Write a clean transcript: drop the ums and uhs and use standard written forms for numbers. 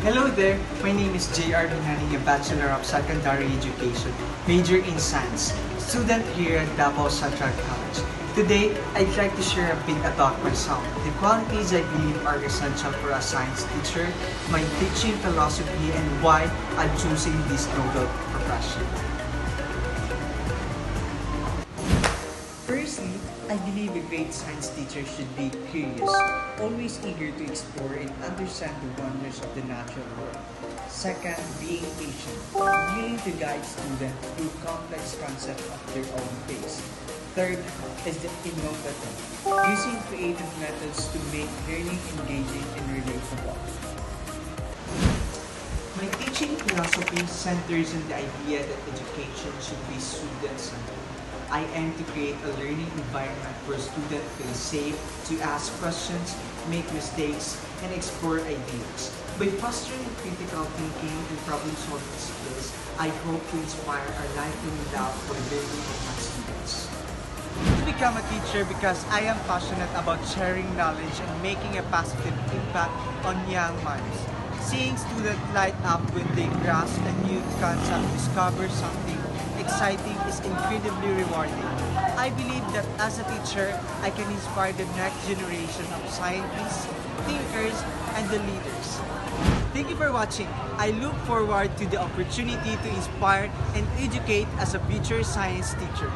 Hello there, my name is J.R. Binani, a Bachelor of Secondary Education, major in Science, student here at Davao Central College. Today, I'd like to share a bit about myself, the qualities I believe are essential for a science teacher, my teaching philosophy, and why I'm choosing this noble profession. Firstly, I believe a great science teacher should be curious, always eager to explore and understand the wonders of the natural world. Second, being patient, willing to guide students through complex concepts of their own pace. Third is the innovative, using creative methods to make learning engaging and relatable. My teaching philosophy centers on the idea that education should be student-centered. I aim to create a learning environment where students feel safe to ask questions, make mistakes, and explore ideas. By fostering critical thinking and problem-solving skills, I hope to inspire a lifelong love for learning of my students. To become a teacher because I am passionate about sharing knowledge and making a positive impact on young minds. Seeing students light up when they grasp a new concept, discover something exciting is incredibly rewarding. I believe that as a teacher, I can inspire the next generation of scientists, thinkers, and the leaders. Thank you for watching. I look forward to the opportunity to inspire and educate as a future science teacher.